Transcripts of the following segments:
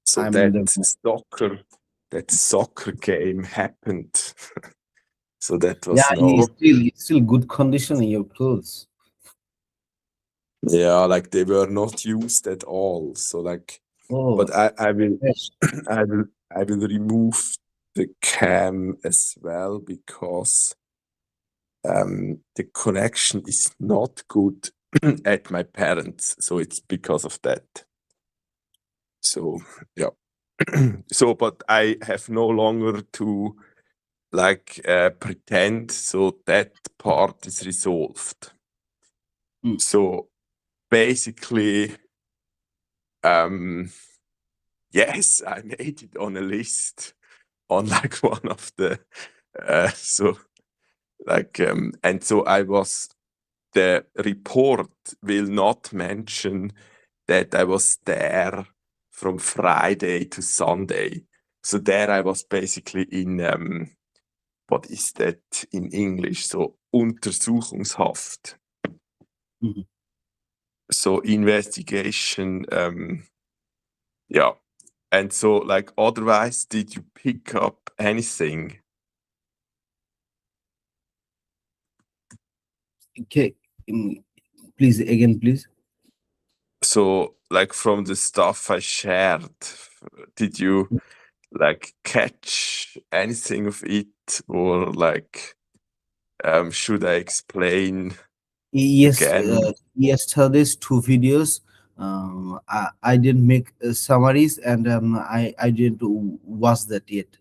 So I'm that the soccer game happened. So that yeah. was no, It's still good condition in your clothes. yeah, like they were not used at all. So like, Oh, but I will yes. I will remove the cam as well because the connection is not good at my parents. So it's because of that. So yeah. So but I have no longer to like pretend, so that part is resolved. Mm. So basically, yes, I made it on a list on like one of the so like and so I was, the report will not mention that I was there from Friday to Sunday. So there I was basically in what is that in English? So Untersuchungshaft. Mhm. So investigation, yeah. And so like otherwise, did you pick up anything? Okay. Mm, please again, please. So like from the stuff I shared, did you like catch anything of it, or like should I explain Yes. again? Yesterday's 2 videos. I didn't make summaries, and I didn't watch that yet.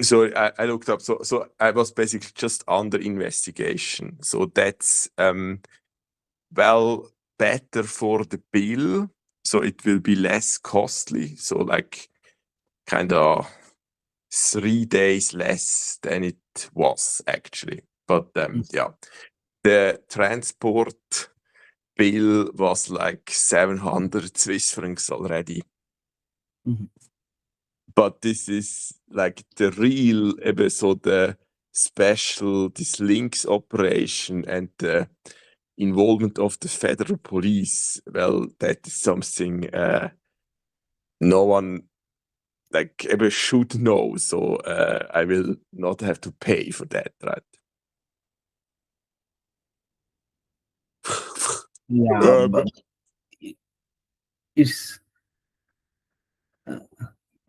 So I looked up. So I was basically just under investigation. So that's well better for the bill. So it will be less costly. So like kind of 3 days less than it was actually. But yeah, the transport bill was like 700 Swiss francs already. Mhm. But this is like the real, so the special, this links operation and the involvement of the federal police. Well, that is something no one like ever should know. So I will not have to pay for that, right? Yeah, But but it's uh,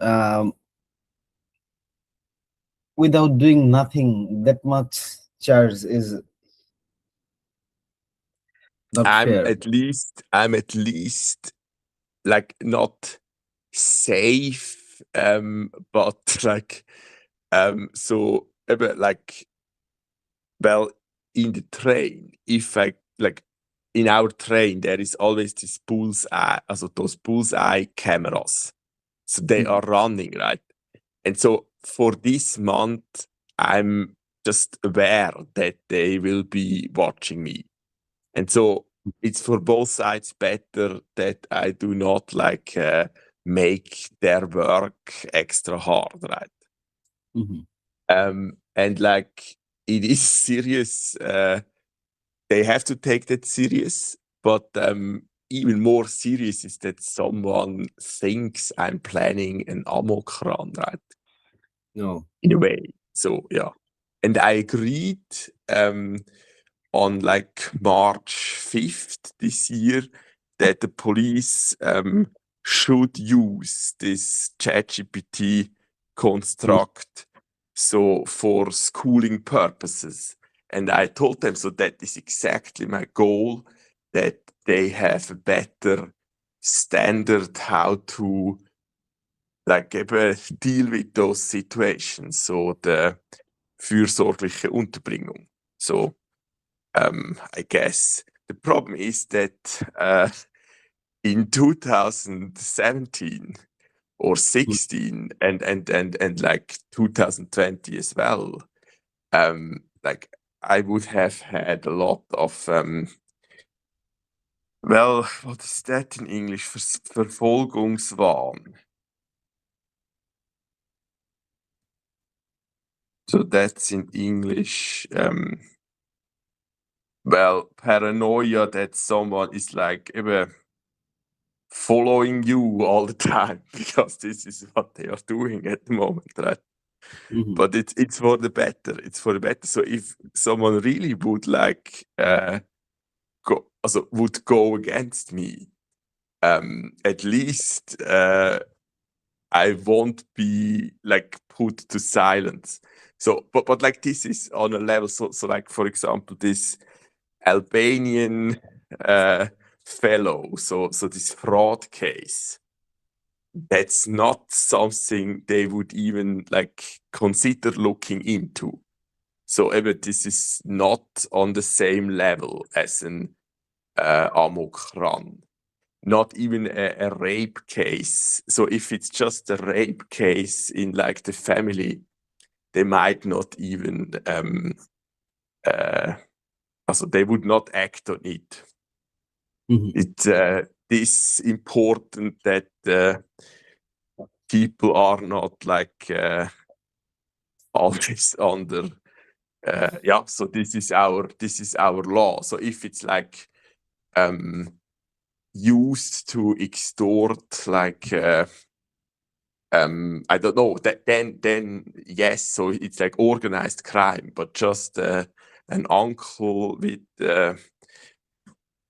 um, without doing nothing, that much charge is not fair. I'm at least like not safe, but like so like, well, in the train, if I like in our train, there is always this bullseye, also those bullseye cameras. So they are running, right? And so for this month, I'm just aware that they will be watching me. And so it's for both sides better that I do not like make their work extra hard, right? Mhm. And like it is serious. They have to take that serious, but even more serious is that someone thinks I'm planning an amok run, right? No. In a way. So yeah, and I agreed on like March 5th this year that the police should use this ChatGPT construct so for schooling purposes. And I told them, so that is exactly my goal, that they have a better standard how to like deal with those situations. So the fürsorgliche Unterbringung. So I guess the problem is that in 2017 or 16 and like 2020 as well, like I would have had a lot of well, what is that in English? Verfolgungswahn. So that's in English. Well, paranoia that someone is like following you all the time because this is what they are doing at the moment, right? Mhm. But it's for the better. It's for the better. So if someone really would like would go against me, at least I won't be like put to silence. So, but like this is on a level. So like for example, this Albanian fellow. So this fraud case. That's not something they would even like consider looking into. So this is not on the same level as an amok run. Not even a rape case. So if it's just a rape case in like the family, they might not even also they would not act on it. Mhm. It's this important that people are not like always under so this is our law. So if it's like used to extort like I don't know that then yes, so it's like organized crime, but just an uncle with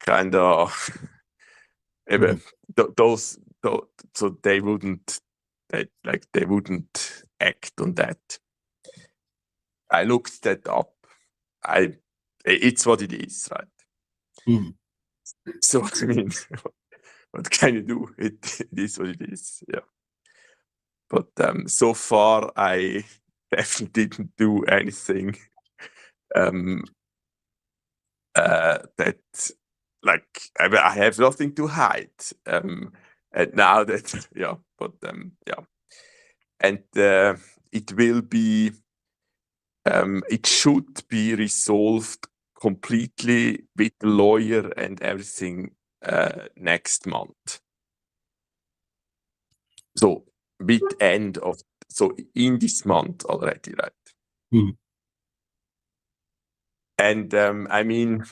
kind of Mhm. so they wouldn't they wouldn't act on that. I looked that up. It's what it is, right? Mhm. So I mean, what can you do? It is what it is. Yeah. But so far, I definitely didn't do anything that, like, I have nothing to hide. And now that, yeah, but yeah, and it will be, it should be resolved completely with the lawyer and everything next month. So so in this month already, right? Mhm. And I mean,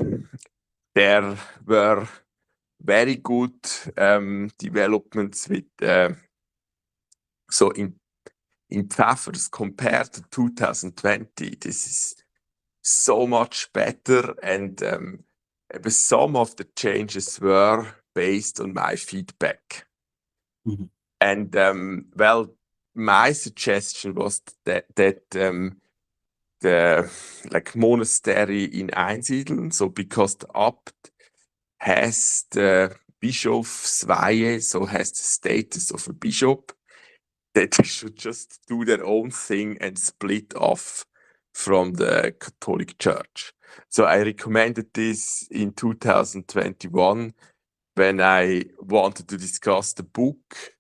there were very good developments with so in Pfeffers compared to 2020. This is so much better, and some of the changes were based on my feedback. Mhm. And well, my suggestion was that the like monastery in Einsiedeln, so because the Abt has the Bischofsweihe, so has the status of a bishop, that they should just do their own thing and split off from the Catholic Church. So I recommended this in 2021 when I wanted to discuss the book,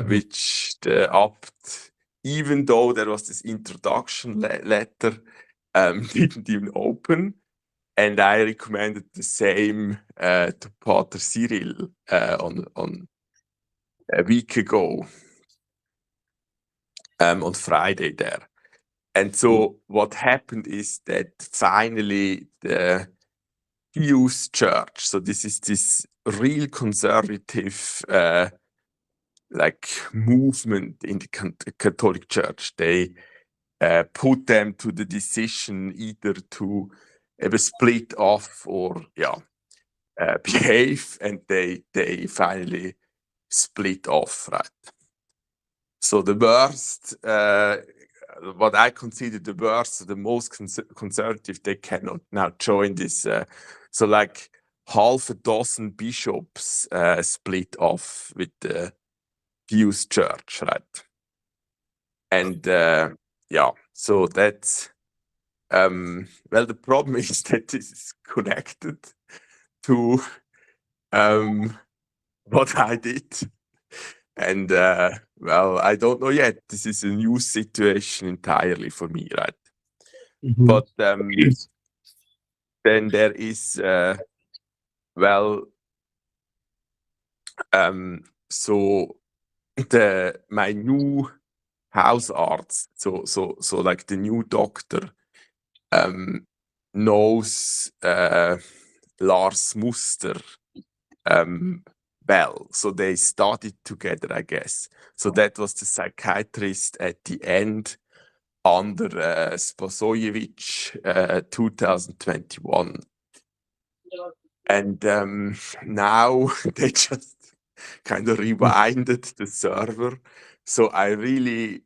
which the Abt, even though there was this introduction letter, didn't even open. And I recommended the same to Pater Cyril on a week ago, on Friday there. And so what happened is that finally the Pius Church, so this is this real conservative like movement in the Catholic Church, they put them to the decision either to split off or behave, and they finally split off, right? So the worst, what I consider the worst, the most conservative, they cannot now join this. So like half a dozen bishops split off with the Pius Church, right? And so that's well, the problem is that this is connected to what I did. And well, I don't know yet. This is a new situation entirely for me, right? Mhm. But then there is well, so my new Hausarzt, so like the new doctor, knows Lars Muster well. So they studied together, I guess. So that was the psychiatrist at the end under Sposojevic, 2021. And now they just kind of rewinded the server. So I really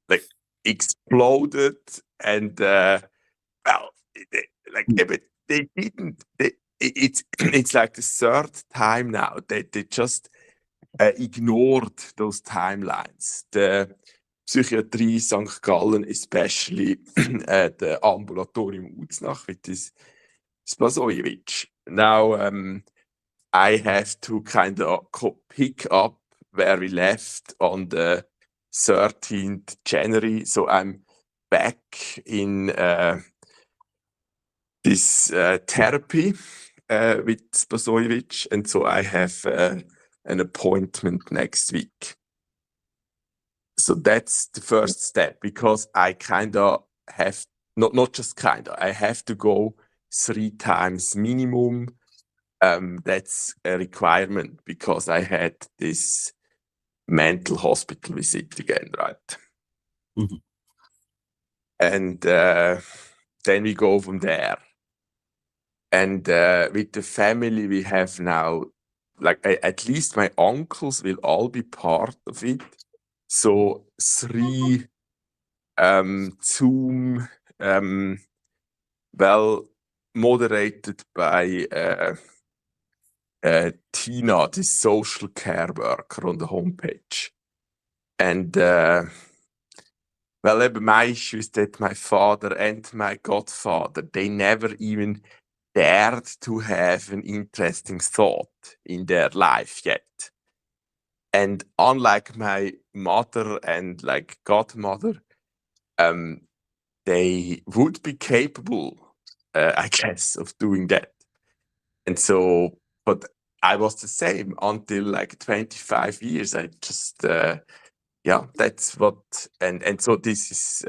like exploded and well, but they didn't. It's like the third time now that they just ignored those timelines. The Psychiatrie St. Gallen, especially the Ambulatorium Uznach with this Spasojevic. Now I have to kind of pick up where we left on the 13th January. So I'm back in this therapy with Spasojevic, and so I have an appointment next week. So that's the first step, because I kind of have, not just kind of, I have to go 3 times minimum. That's a requirement because I had this mental hospital visit again, right? Mhm. And then we go from there. And with the family, we have now, like, at least my uncles will all be part of it. So 3 Zoom, well moderated by Tina, the social care worker on the homepage. And well, my issue is that my father and my godfather, they never even dared to have an interesting thought in their life yet. And unlike my mother and like godmother, they would be capable, I guess, of doing that. And so, but I was the same until like 25 years. I just, yeah, that's what, and so this is,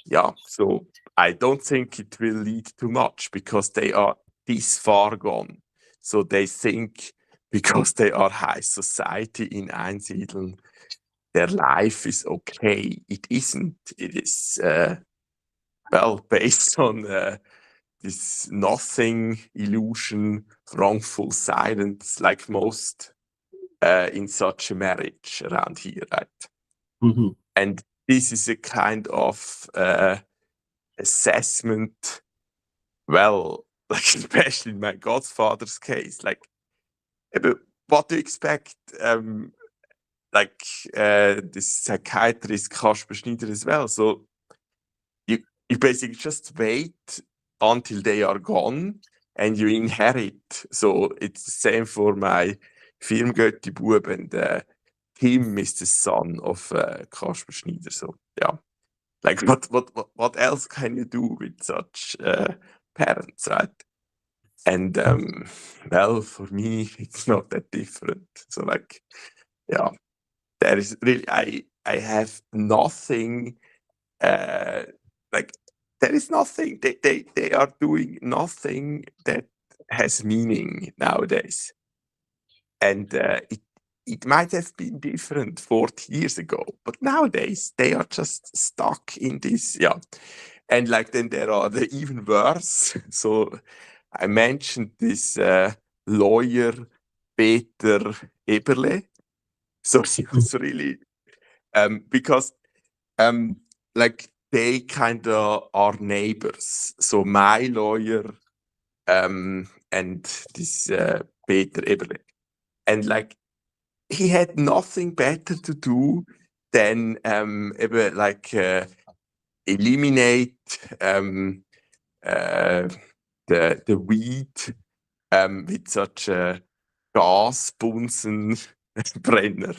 yeah, so I don't think it will lead to much because they are this far gone. So they think because they are high society in Einsiedeln, their life is okay. It isn't. It is, well, based on this nothing illusion, wrongful silence, like most in such a marriage around here, right? Mhm. And this is a kind of assessment, well, like especially in my godfather's case, like, but what do you expect? Like this psychiatrist Kasper Schneider as well. So you basically just wait until they are gone and you inherit. So it's the same for my Firmgötti Bub, and Tim is the son of Kasper Schneider. So yeah, like what else can you do with such parents, right? And well, for me, it's not that different. So like, yeah, there is really I have nothing. Like there is nothing. They are doing nothing that has meaning nowadays, and it might have been different 40 years ago, but nowadays they are just stuck in this. Yeah, and like then there are the even worse. So I mentioned this lawyer Peter Eberle. So he was really because like they kind of are neighbors. So my lawyer and this Peter Eberle, and like he had nothing better to do than like eliminate uh, the weed with such a Gasbunsenbrenner.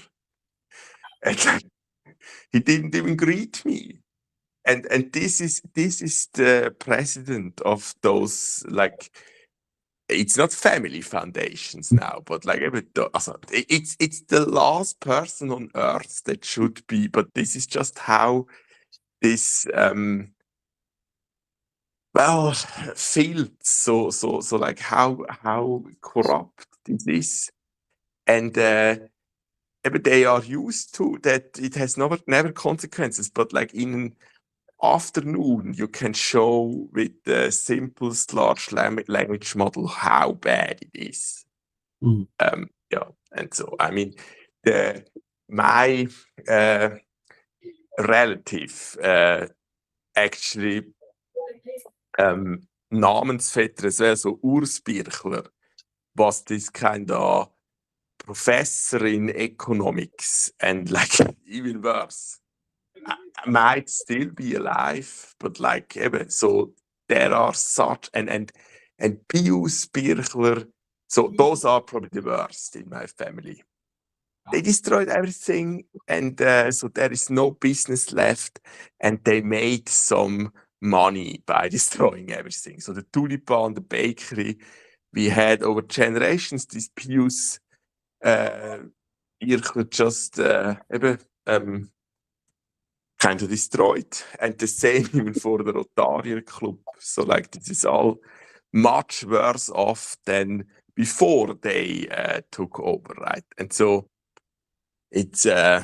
And like, he didn't even greet me. And this is the president of those, like, it's not family foundations now, but like it's the last person on earth that should be. But this is just how this well feels. So like how corrupt this is. and they are used to that. It has never consequences, but like in an afternoon, you can show with the simplest large language model how bad it is. Mm. Yeah, and so I mean, my relative actually Namensvetter as well, so Urs Birchler, was this kind of professor in economics, and like even worse, might still be alive, but like so there are such and Pius Birchler, so those are probably the worst in my family. They destroyed everything, and so there is no business left, and they made some money by destroying everything. So the tulipan, the bakery, we had over generations this Pius Birchler just kind of destroyed, and the same even for the Rotarier Club. So like this is all much worse off than before they took over, right? And so it's no,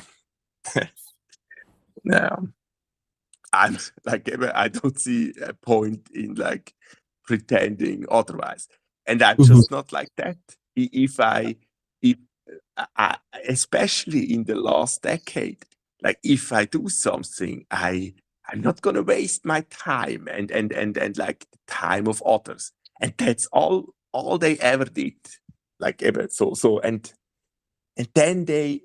I'm like I don't see a point in like pretending otherwise, and I'm Mhm. just not like that. If I especially in the last decade, like if I do something, I'm not gonna waste my time and like the time of others, and that's all they ever did, like ever. So and then they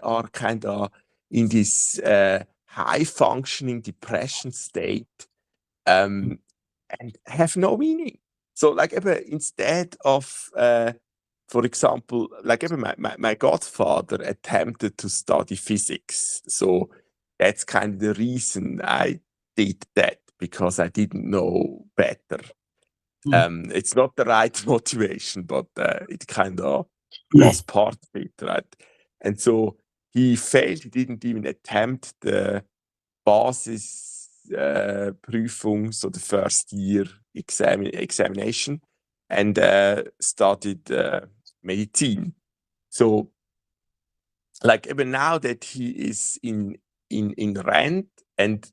are kind of in this high functioning depression state, and have no meaning. So like instead of for example, like my godfather attempted to study physics, so that's kind of the reason I did that, because I didn't know better. Mm. It's not the right motivation, but it kind of was part of it, right? And so he failed. He didn't even attempt the Basis Prüfung, so the first year examination, and studied medicine. So, like even now that he is in rent and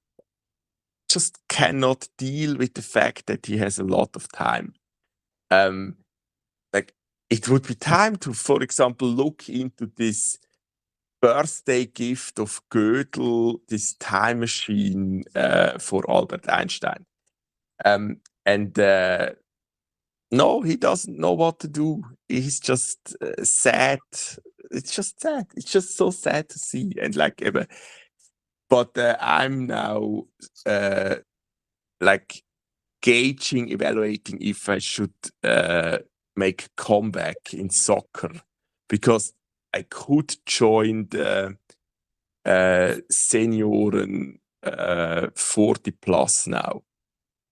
just cannot deal with the fact that he has a lot of time. Like it would be time to, for example, look into this birthday gift of Gödel, this time machine for Albert Einstein. And no, he doesn't know what to do. He's just sad. It's just sad. It's just so sad to see. And like, but I'm now like evaluating if I should make a comeback in soccer, because I could join the senioren 40 plus now,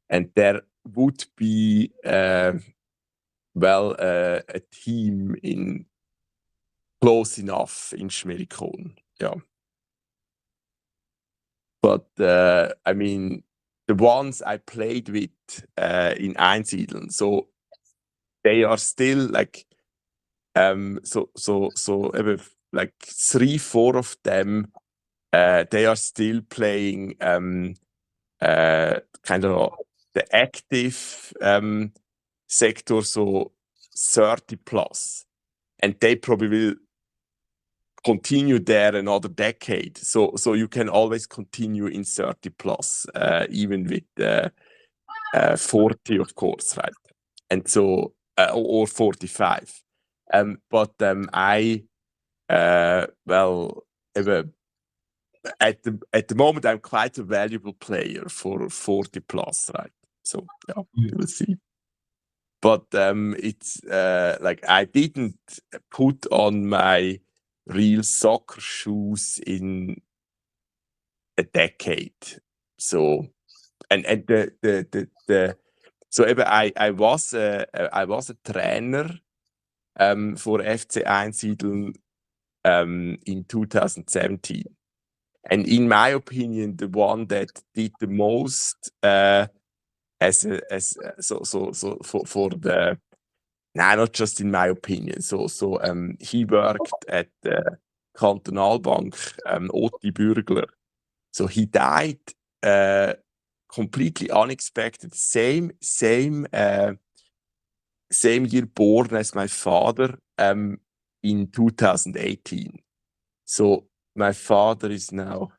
and there would be a team in close enough in Schmerikon, yeah. But I mean, the ones I played with in Einsiedeln, so they are still like like 3-4 of them, they are still playing kind of the active sector, so 30 plus, and they probably will continue there another decade. So you can always continue in 30 plus, even with 40, of course, right? And so or 45. But I well, at the moment I'm quite a valuable player for 40 plus, right? So yeah, we will see. But it's like I didn't put on my real soccer shoes in a decade. So and the so I was a trainer for FC Einsiedeln in 2017. And in my opinion, the one that did the most for the no, not just in my opinion. So he worked at the Kantonalbank, Otti Bürgler. So he died completely unexpected. Same year born as my father, in 2018. So my father is now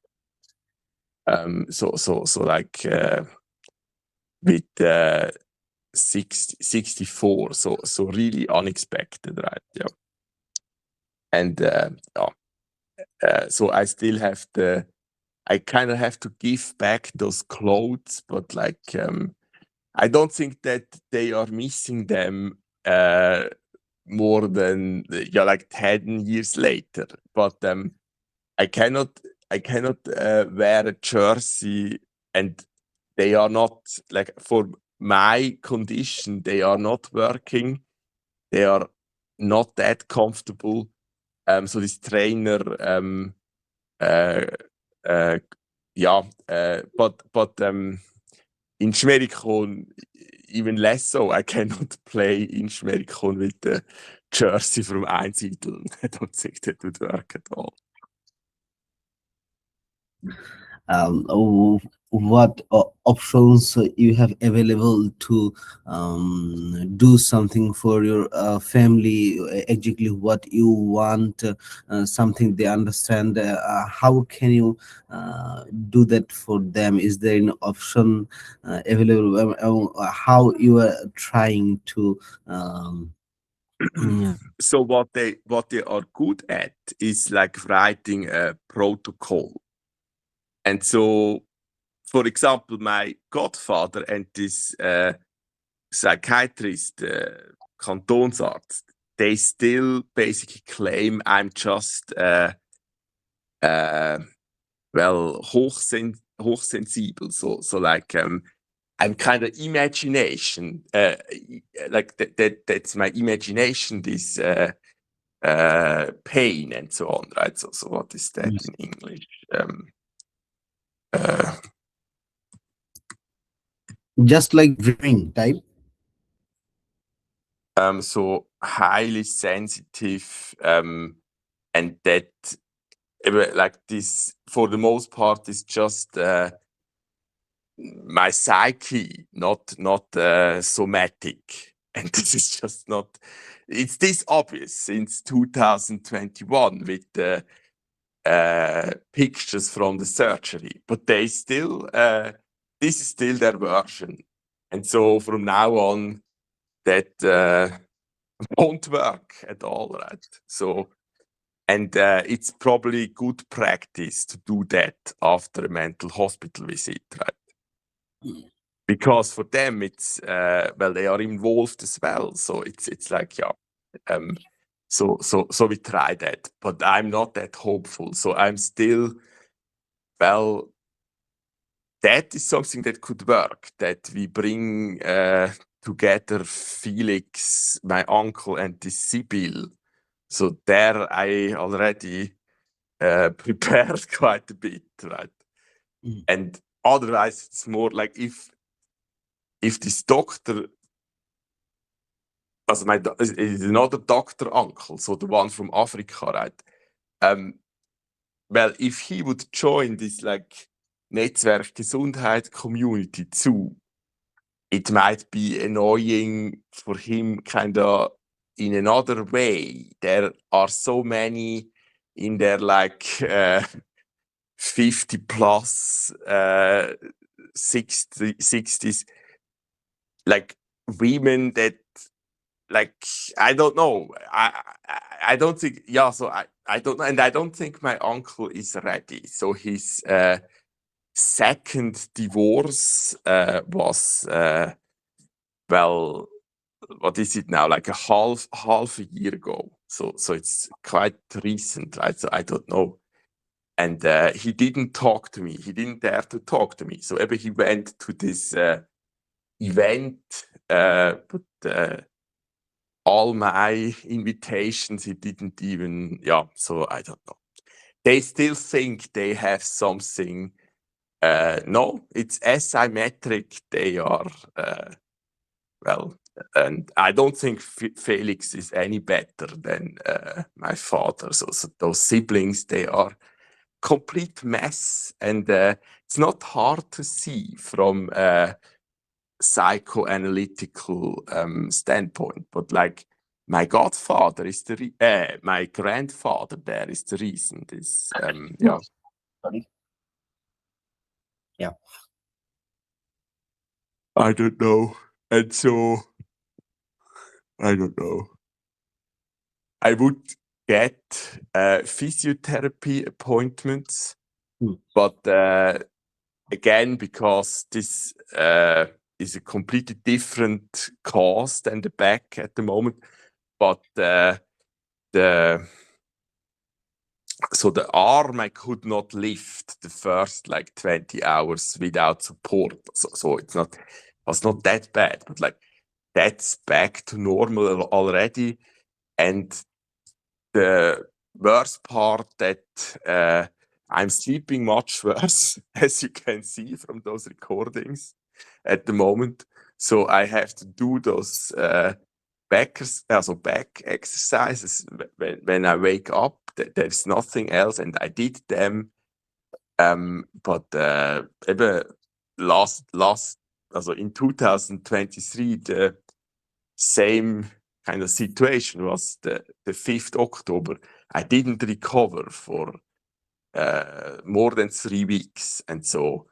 like with 64. So really unexpected, right? Yeah. And so I still have I kind of have to give back those clothes, but like I don't think that they are missing them more than like 10 years later. But I cannot wear a jersey, and they are not, like, for my condition, they are not working. They are not that comfortable. So this trainer, but in Schmerikon, even less so. I cannot play in Schmerikon with the jersey from Einsiedeln. I don't think that would work at all. What options you have available to do something for your family, exactly what you want, something they understand, how can you do that for them? Is there an option available? How you are trying to So what they are good at is like writing a protocol. And so, for example, my godfather and this psychiatrist, Kantonsarzt, they still basically claim I'm just hochsensibel. So like I'm kind of imagination, like that's my imagination, this pain and so on, right? So what is that in English? just like dreaming type? So highly sensitive, and that like this, for the most part, is just my psyche, not somatic. And this is just not, it's this obvious since 2021 with the pictures from the surgery, but they still, this is still their version. And so from now on, that won't work at all, right? So, and it's probably good practice to do that after a mental hospital visit, right? Because for them, it's well, they are involved as well. So it's like, yeah. So we try that, but I'm not that hopeful. So I'm still, well, that is something that could work. That we bring together Felix, my uncle, and this Sibyl. So there I already prepared quite a bit, right? And otherwise, it's more like if this doctor, as is another doctor uncle, so the one from Africa, right? Well, if he would join this like Netzwerk Gesundheit community too, it might be annoying for him kind of in another way. There are so many in their like 50 plus 60s, like women that, like, I don't know. I don't think, yeah, so I don't know. And I don't think my uncle is ready. So his second divorce was, well, what is it now? Like a half a year ago. So it's quite recent, right? So I don't know. And he didn't talk to me. He didn't dare to talk to me. So ever he went to this event, but all my invitations, he didn't even, yeah, so I don't know. They still think they have something. No, it's asymmetric. They are, well, And I don't think Felix is any better than my father. So those siblings, they are complete mess, and it's not hard to see from a psychoanalytical standpoint. But like my godfather is my grandfather there is the reason. This yeah. Sorry. Yeah. I don't know, and so I don't know. I would get physiotherapy appointments, but again, because this is a completely different cause than the back at the moment, but so the arm I could not lift the first like 20 hours without support. So it's not that bad, but like that's back to normal already. And the worst part that I'm sleeping much worse, as you can see from those recordings at the moment. So I have to do those back exercises when I wake up. There's nothing else, and I did them. But eben also in 2023, the same kind of situation was the 5th October. I didn't recover for more than 3 weeks, and so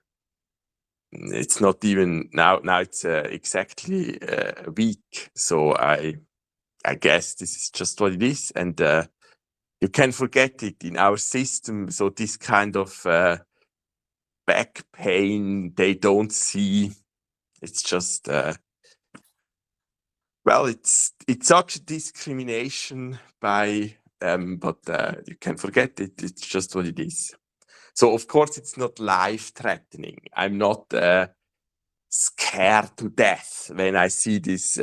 it's not even now it's exactly a week. So I guess this is just what it is, and you can forget it in our system. So this kind of back pain they don't see. It's just well, it's such a discrimination by but you can forget it. It's just what it is. So of course it's not life-threatening. I'm not scared to death when I see this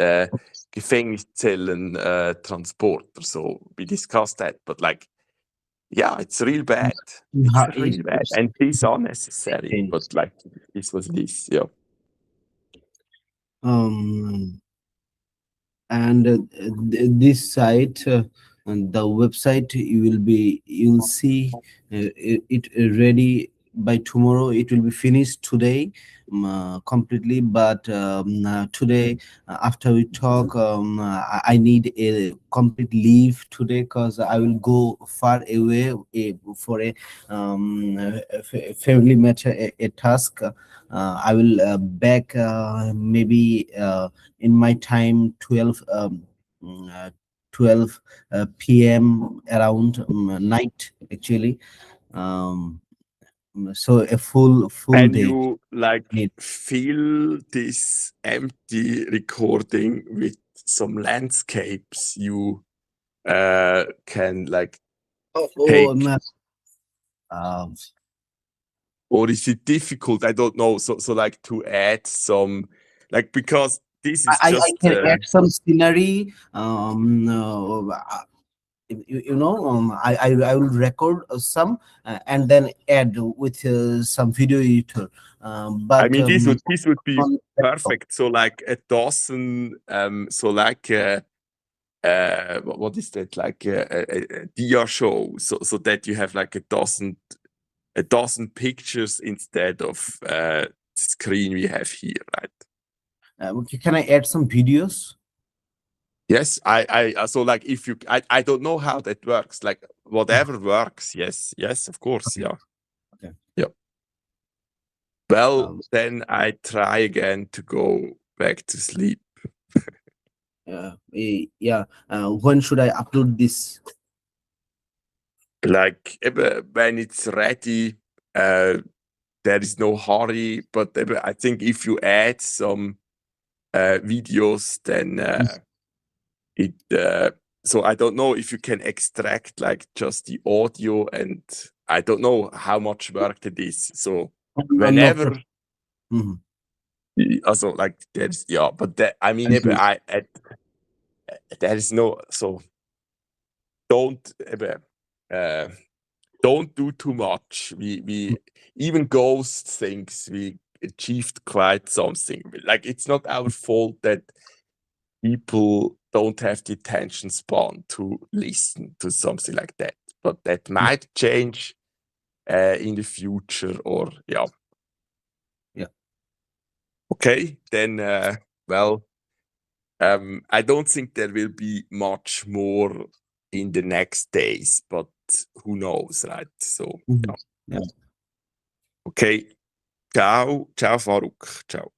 Gefängniszellen transporter. So we discussed that, but like, yeah, it's real bad. It's real bad and it's unnecessary. But like, this was this, yeah. And this site, and the website, you'll see it ready by tomorrow. It will be finished today completely, but today after we talk, I need a complete leave today because I will go far away for a family matter, a task. I will back maybe in my time 12 p.m. around night actually. So a full Can day. you like fill this empty recording with some landscapes you can like take? Or is it difficult? I don't know. So like to add some, like, because this is I just can add some scenery. I will record some and then add with some video editor. But I mean, this would be on perfect. So like a dozen, so like what is that? Like a dia show, so that you have like a dozen pictures instead of the screen we have here, right? Can I add some videos? Yes, I so like if you, I don't know how that works. Like whatever works. Yes, of course, Okay. yeah. Okay. Yeah. Well, then I try again to go back to sleep. When should I upload this? Like when it's ready, there is no hurry. But I think if you add some videos, then it. So I don't know if you can extract like just the audio, and I don't know how much work it is. So whenever, also like there's but I mean there is no, so don't don't do too much. We even Ghost thinks we achieved quite something. Like it's not our fault that people don't have the attention span to listen to something like that. But that might change in the future, or yeah. Yeah. Okay, then well, I don't think there will be much more in the next days, but who knows, right? So Mhm. yeah. Yeah. Okay. Ciao, ciao Faruk. Ciao.